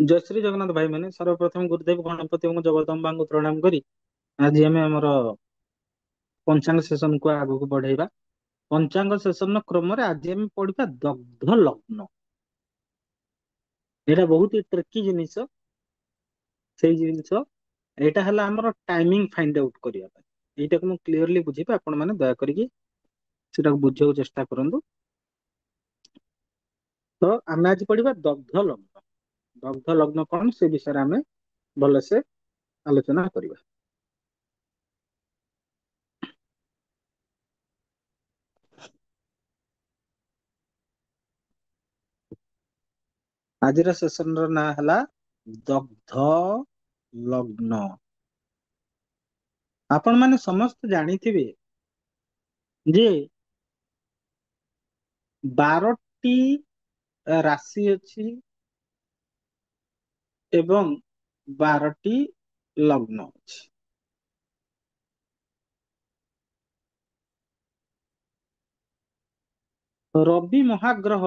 जय श्री जगन्नाथ भाई मैंने सर्वप्रथम गुरुदेव गणपति और जगदम्बा को प्रणाम करी आज आम आमर पंचांग सेशन को आगू को बढ़ेगा। पंचांग सेशन क्रम आज आम पढ़ा दग्ध लग्न। एटा बहुत ही ट्रिकी जिनिस से जिनिस एटा हला हमर टाइमिंग फाइंड आउट करिया एटा को क्लियरली बुझेबे आपण माने दया करिके सेटा बुझे चेष्टा करंतु। तो आम आज पढ़ा दग्ध लग्न। दग्ध लग्न कौन से विषय आम भलसे आलोचना करवा। आज सेशन ना हला दग्ध लग्न। आपण माने समस्त जानिथिबे जे 12टी राशि अछि एवं 12टी लग्न अछि। रवि महाग्रह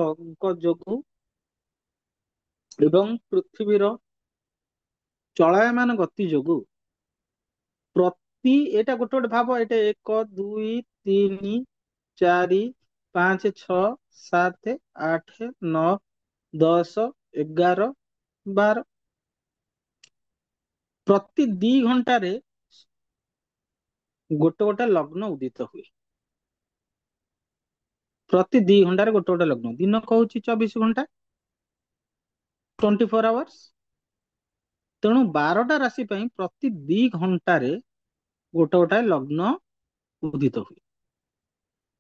जोगु एवं पृथ्वीर चलायमान गति जोगु प्रति एटा गोटे गोटे भाव एटा 1 2 3 4 5 6 7 8 9 10 11 12 प्रति 2 घंटे गोटे गोटे लग्न उदित हुए। प्रति 2 घंटे गोटे गोटे लग्न दिन कहूँ 24 घंटा 24 आवर्स। तेणु 12टा राशि प्रति 2 घंटे गोटे गोटे लग्न उदित हुए।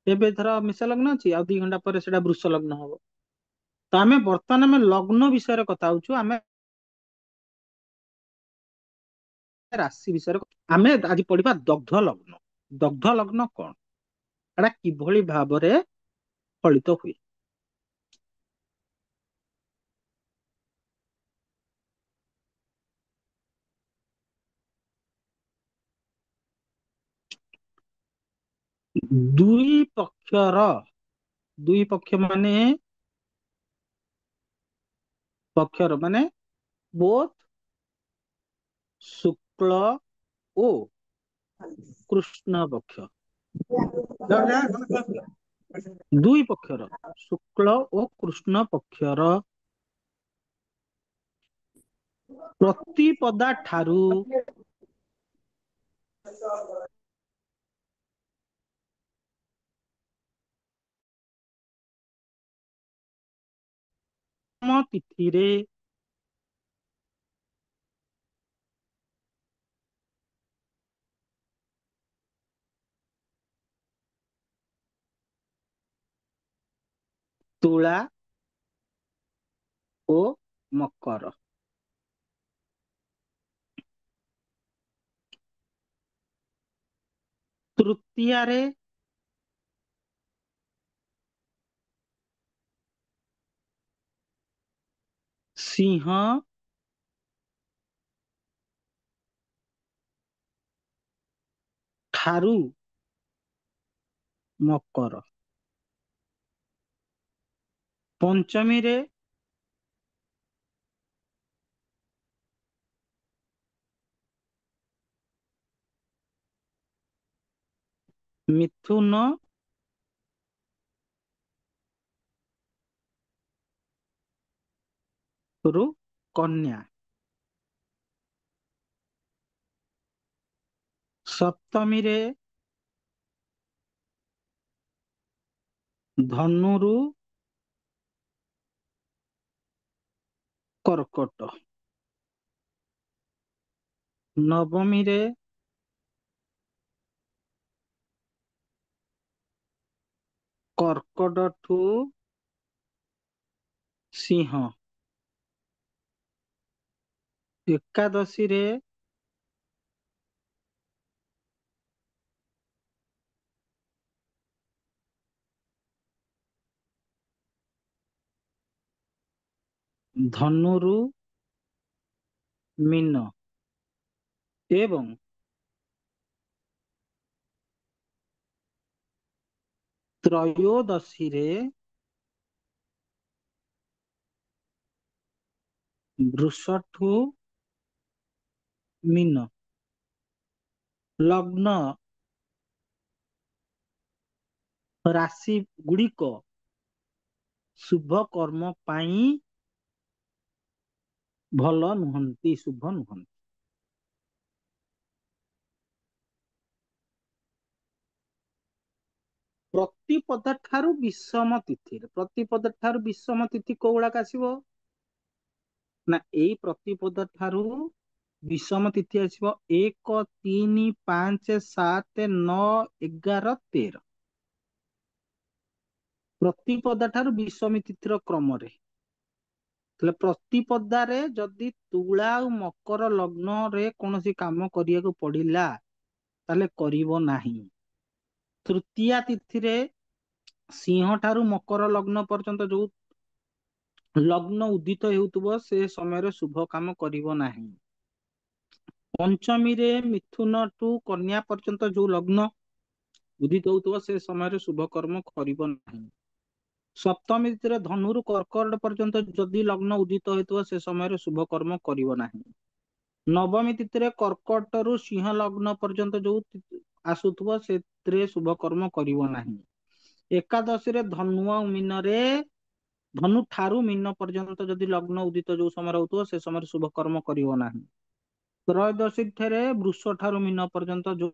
एबे धर मिशा लग्न अच्छी आ 2 घंटा पर सेटा वृष लग्न हम। तो आम बर्तमान आम लग्न विषय कथा होचु आम राशि विषय आम आज पढ़ा दग्ध लग्न। दग्ध लग्न कौन एटा किभली भाबरे फलित हुए। दुई पक्षर दुई पक्ष माने पक्षर माने बोथ शुक्ल ओ कृष्ण पक्ष। दुई पक्षर शुक्ल ओ कृष्ण पक्षर प्रतिपदा ठारू तिथि रे तुला ओ मकर तृतीया रे सिंह ठारू मकर पंचमी रे मिथुन रु कन्या सप्तमी रे धनु रु कर्कट नवमी रे कर्कट ठू सिंह एकादशी रे धनु रु मीन एवं त्रयोदशी रे ବୃଷଠୁ ମୀନ ଲଗ୍ନ ରାଶି ଗୁଡିକ ଶୁଭ କର୍ମ ପାଇଁ ଭଲ ନୁହନ୍ତି, ଶୁଭ ନୁହନ୍ତି। ପ୍ରତିପଦ ଠାରୁ ବିଷମ ତିଥିରେ, ପ୍ରତିପଦ ଠାରୁ ବିଷମ ତିଥି କୋଉ ଗୁଡାକ ଆସିବ ନା ଏଇ ପ୍ରତିପଦ ଠାରୁ ବିଷମ ତିଥି ଆସିବ 1, 3, 5, 7, 9, 11, 13। ପ୍ରତିପଦା ଠାରୁ ବିଷମୀ ତିଥିର କ୍ରମରେ। ତାହେଲେ ପ୍ରତିପଦାରେ ଯଦି ତୁଳା ଆଉ ମକର ଲଗ୍ନରେ କୌଣସି କାମ କରିବାକୁ ପଡିଲା ତାହେଲେ କରିବ ନାହିଁ। ତୃତୀୟା ତିଥିରେ ସିଂହ ଠାରୁ ମକର ଲଗ୍ନ ପର୍ଯ୍ୟନ୍ତ ଯୋଉ ଲଗ୍ନ ଉଦିତ ହେଉଥିବ ସେ ସମୟରେ ଶୁଭ କାମ କରିବ ନାହିଁ। ପଞ୍ଚମୀରେ ମିଥୁନ ଟୁ କନ୍ୟା ପର୍ଯ୍ୟନ୍ତ ଯୋଉ ଲଗ୍ନ ଉଦିତ ହେଉଥିବ ସେ ସମୟରେ ଶୁଭ କର୍ମ କରିବ ନାହିଁ। ସପ୍ତମୀ ତିଥିରେ ଧନୁରୁ କର୍କଟ ପର୍ଯ୍ୟନ୍ତ ଯଦି ଲଗ୍ନ ଉଦିତ ହେଉଥିବ ସେ ସମୟରେ ଶୁଭ କର୍ମ କରିବ ନାହିଁ। ନବମୀ ତିଥିରେ କର୍କଟରୁ ସିଂହ ଲଗ୍ନ ପର୍ଯ୍ୟନ୍ତ ଯୋଉ ଆସୁଥିବ ସେଥିରେ ଶୁଭ କର୍ମ କରିବ ନାହିଁ। ଏକାଦଶୀରେ ଧନୁ ଆଉ ମୀନରେ ଧନୁ ଠାରୁ ମୀନ ପର୍ଯ୍ୟନ୍ତ ଯଦି ଲଗ୍ନ ଉଦିତ ଯୋଉ ସମୟରେ ହଉଥିବ ସେ ସମୟରେ ଶୁଭ କର୍ମ କରିବ ନାହିଁ। ତ୍ରୟୋଦଶୀ ଠାରେ ବୃଷ ଠାରୁ ମୀନ ପର୍ଯ୍ୟନ୍ତ ଯୋଉ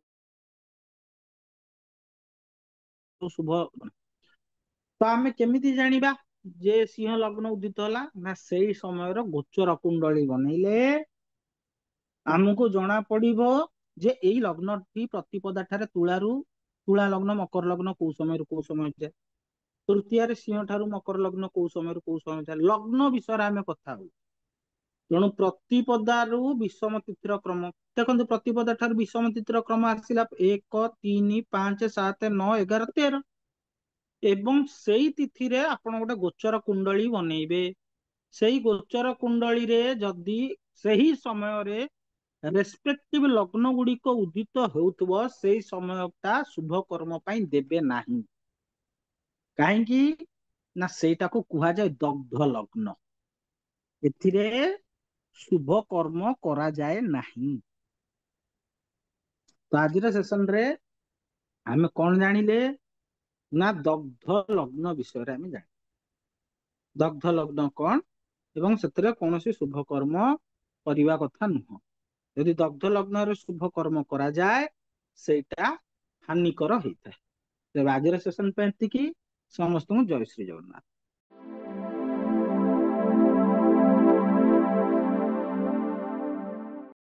ଶୁଭ। ତ ଆମେ କେମିତି ଜାଣିବା ଯେ ସିଂହ ଲଗ୍ନ ଉଦିତ ହେଲା ନା ସେଇ ସମୟର ଗୋଚର କୁଣ୍ଡଳୀ ବନେଇଲେ ଆମକୁ ଜଣା ପଡିବ ଯେ ଏଇ ଲଗ୍ନଟି ପ୍ରତିପଦା ଠାରେ ତୁଳା ଲଗ୍ନ ମକର ଲଗ୍ନ କୋଉ ସମୟରୁ କୋଉ ସମୟ ଯାଏ। ତୃତୀୟରେ ସିଂହ ଠାରୁ ମକର ଲଗ୍ନ କୋଉ ସମୟରୁ କୋଉ ସମୟ ଯାଏ। ଲଗ୍ନ ବିଷୟରେ ଆମେ କଥା ହଉ। ତେଣୁ ପ୍ରତିପଦାରୁ ବିଷମ ତିଥିର କ୍ରମ ଦେଖନ୍ତୁ, ପ୍ରତିପଦା ଠାରୁ ବିଷମ ତିଥିର କ୍ରମ ଆସିଲା 1, 3, 5, 7, 9, 11, 13 ଏବଂ ସେଇ ତିଥିରେ ଆପଣ ଗୋଟେ ଗୋଚର କୁଣ୍ଡଳୀ ବନେଇବେ। ସେଇ ଗୋଚର କୁଣ୍ଡଳୀରେ ଯଦି ସେହି ସମୟରେ ରେସ୍ପେକ୍ଟିଭ ଲଗ୍ନ ଗୁଡିକ ଉଦିତ ହେଉଥିବ ସେଇ ସମୟଟା ଶୁଭ କର୍ମ ପାଇଁ ଦେବେ ନାହିଁ। କାହିଁକି ନା ସେଇଟାକୁ କୁହାଯାଏ ଦଗ୍ଧ ଲଗ୍ନ। ଏଥିରେ ଶୁଭ କର୍ମ କରାଯାଏ ନାହିଁ। ତ ଆଜିର ସେସନରେ ଆମେ କଣ ଜାଣିଲେ ନା ଦଗ୍ଧ ଲଗ୍ନ ବିଷୟରେ ଆମେ ଜାଣିଲେ। ଦଗ୍ଧ ଲଗ୍ନ କଣ ଏବଂ ସେଥିରେ କୌଣସି ଶୁଭ କର୍ମ କରିବା କଥା ନୁହଁ। ଯଦି ଦଗ୍ଧ ଲଗ୍ନରେ ଶୁଭ କର୍ମ କରାଯାଏ ସେଇଟା ହାନିକର ହେଇଥାଏ। ତେବେ ଆଜିର ସେସନ ପାଇଁ ଏତିକି। ସମସ୍ତଙ୍କୁ ଜୟ ଶ୍ରୀ ଜଗନ୍ନାଥ।